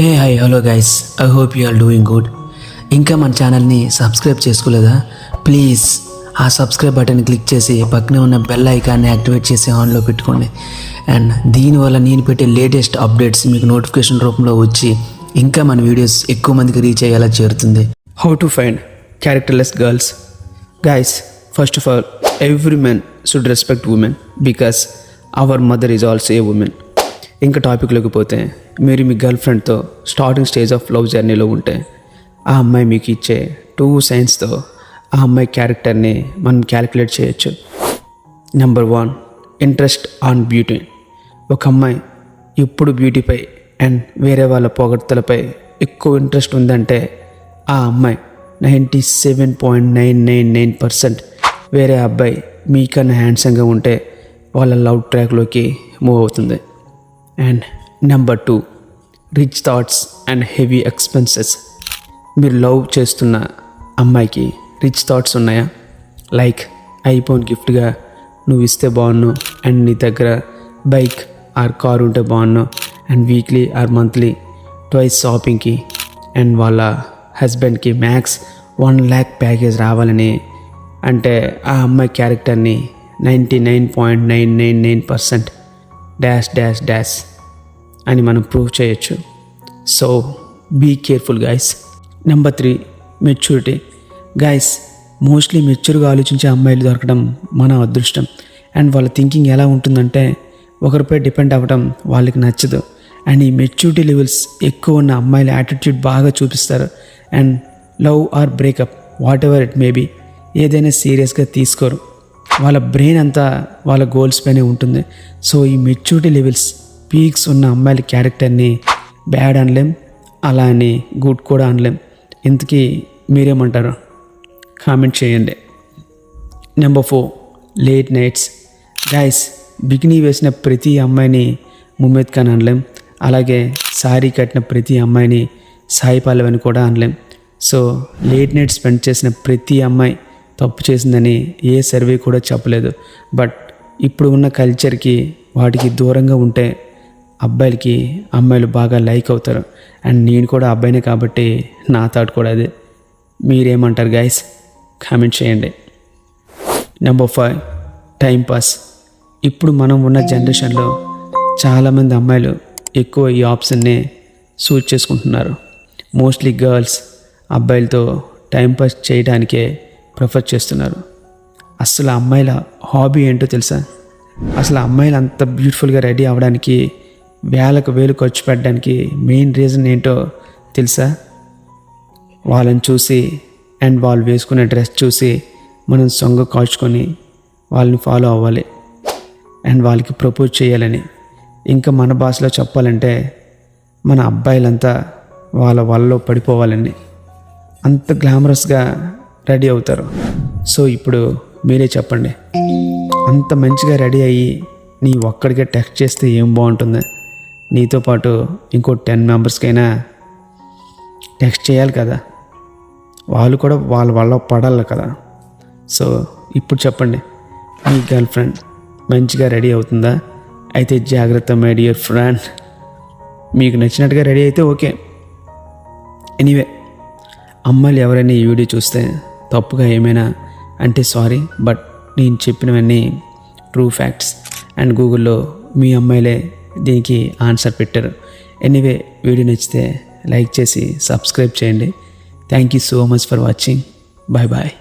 Hi hello guys, I hope you are doing good. ఇంకా మన ఛానల్ని సబ్స్క్రైబ్ చేసుకోలేదా? ప్లీజ్ ఆ సబ్స్క్రైబ్ బటన్ క్లిక్ చేసి పక్కనే ఉన్న బెల్ ఐకాన్ని యాక్టివేట్ చేసి ఆన్లో పెట్టుకోండి. అండ్ దీనివల్ల నేను పెట్టే లేటెస్ట్ అప్డేట్స్ మీకు నోటిఫికేషన్ రూపంలో వచ్చి ఇంకా మన వీడియోస్ ఎక్కువ మందికి రీచ్ అయ్యేలా చేరుతుంది. How to find characterless girls? Guys, first of all every men should respect women because our mother is also a women. ఇంకా టాపిక్లోకి పోతే, మీరు మీ గర్ల్ ఫ్రెండ్తో స్టార్టింగ్ స్టేజ్ ఆఫ్ లవ్ జర్నీలో ఉంటే ఆ అమ్మాయి మీకు ఇచ్చే 2 సైన్స్తో ఆ అమ్మాయి క్యారెక్టర్ని మనం క్యాలిక్యులేట్ చేయొచ్చు. Number 1, interest on beauty. ఒక అమ్మాయి ఇప్పుడు బ్యూటీపై అండ్ వేరే వాళ్ళ పొగడ్తలపై ఎక్కువ ఇంట్రెస్ట్ ఉందంటే ఆ అమ్మాయి 97.999% వేరే అబ్బాయి మీకన్నా హ్యాండ్సమ్గా ఉంటే వాళ్ళ లవ్ ట్రాక్లోకి మూవ్ అవుతుంది. And number 2, rich thoughts and heavy expenses. మీరు లవ్ చేస్తున్న అమ్మాయికి రిచ్ థాట్స్ ఉన్నాయా? లైక్ ఐఫోన్ గిఫ్ట్గా నువ్వు ఇస్తే బాగున్ను, అండ్ నీ దగ్గర బైక్ ఆర్ కార్ ఉంటే బాగున్ను, and weekly or monthly twice షాపింగ్కి, అండ్ వాళ్ళ హస్బెండ్కి మ్యాక్స్ 1 lakh ప్యాకేజ్ రావాలని అంటే ఆ అమ్మాయి క్యారెక్టర్ని 99.999% డాష్ డాష్ డాష్ అని మనం ప్రూవ్ చేయొచ్చు. So be careful guys. Number 3, maturity. Guys, mostly మెచ్యూర్గా ఆలోచించే అమ్మాయిలు దొరకడం మన అదృష్టం. అండ్ వాళ్ళ థింకింగ్ ఎలా ఉంటుందంటే ఒకరిపై డిపెండ్ అవ్వడం వాళ్ళకి నచ్చదు. అండ్ ఈ మెచ్యూరిటీ లెవెల్స్ ఎక్కువ ఉన్న అమ్మాయిల యాటిట్యూడ్ బాగా చూపిస్తారు. And love or breakup what ever it maybe ఏదైనా సీరియస్గా తీసుకోరు. వాళ్ళ బ్రెయిన్ అంతా వాళ్ళ గోల్స్ పైనే ఉంటుంది. సో ఈ మెచ్యూరిటీ లెవెల్స్ పీక్స్ ఉన్న అమ్మాయిల క్యారెక్టర్ని బ్యాడ్ అనలేం, అలా అని గుడ్ కూడా అనలేం. ఇంతకీ మీరేమంటారు? కామెంట్ చేయండి. Number 4, late nights. Guys, bikini వేసిన ప్రతి అమ్మాయిని ముమ్మేద్ ఖాన్ అనలేం, అలాగే సారీ కట్టిన ప్రతి అమ్మాయిని సాయి పల్లవి అని కూడా అనలేం. సో లేట్ నైట్ స్పెండ్ చేసిన ప్రతి అమ్మాయి తప్పు చేసిందని ఏ సర్వే కూడా చెప్పలేదు. బట్ ఇప్పుడు ఉన్న కల్చర్కి వాటికి దూరంగా ఉంటే అబ్బాయిలకి అమ్మాయిలు బాగా లైక్ అవుతారు. అండ్ నేను కూడా అబ్బాయినే కాబట్టి నా థాట్ కూడా అదే. మీరేమంటారు గైస్? కామెంట్ చేయండి. Number 5, timepass. ఇప్పుడు మనం ఉన్న జనరేషన్లో చాలామంది అమ్మాయిలు ఎక్కువ ఈ ఆప్షన్ని సూట్ చేసుకుంటున్నారు. మోస్ట్లీ గర్ల్స్ అబ్బాయిలతో టైంపాస్ చేయడానికే ప్రిఫర్ చేస్తున్నారు. అసలు అమ్మాయిల హాబీ ఏంటో తెలుసా? అసలు అమ్మాయిలు అంత బ్యూటిఫుల్గా రెడీ అవ్వడానికి వేలకు వేలు ఖర్చు పెట్టడానికి మెయిన్ రీజన్ ఏంటో తెలుసా? వాళ్ళని చూసి అండ్ వాళ్ళు వేసుకునే డ్రెస్ చూసి మనం సొంగ కాల్చుకొని వాళ్ళని ఫాలో అవ్వాలి అండ్ వాళ్ళకి ప్రపోజ్ చేయాలని. ఇంకా మన భాషలో చెప్పాలంటే మన అబ్బాయిలంతా వాళ్ళ వలలో పడిపోవాలని అంత గ్లామరస్గా రెడీ అవుతారు. సో ఇప్పుడు మీరే చెప్పండి, అంత మంచిగా రెడీ అయ్యి నీ ఒక్కడికే టెక్స్ట్ చేస్తే ఏం బాగుంటుంది? నీతో పాటు ఇంకో 10 మెంబర్స్కైనా టెక్స్ట్ చేయాలి కదా, వాళ్ళు కూడా వాళ్ళ వల్ల పడాలి కదా. సో ఇప్పుడు చెప్పండి, మీ గర్ల్ ఫ్రెండ్ మంచిగా రెడీ అవుతుందా? అయితే జాగ్రత్త మై డియర్ ఫ్రెండ్. మీకు నచ్చినట్టుగా రెడీ అయితే ఓకే. ఎనీవే, అమ్మాయిలు ఎవరైనా ఈ వీడియో చూస్తే తప్పుగా ఏమైనా అంటే సారీ, బట్ నేను చెప్పినవన్నీ ట్రూ ఫ్యాక్ట్స్. అండ్ గూగుల్లో మీ అమ్మాయిలే దీనికి ఆన్సర్ పెట్టారు. ఎనీవే, వీడియో నచ్చితే లైక్ చేసి సబ్స్క్రైబ్ చేయండి. Thank you so much for watching. Bye bye.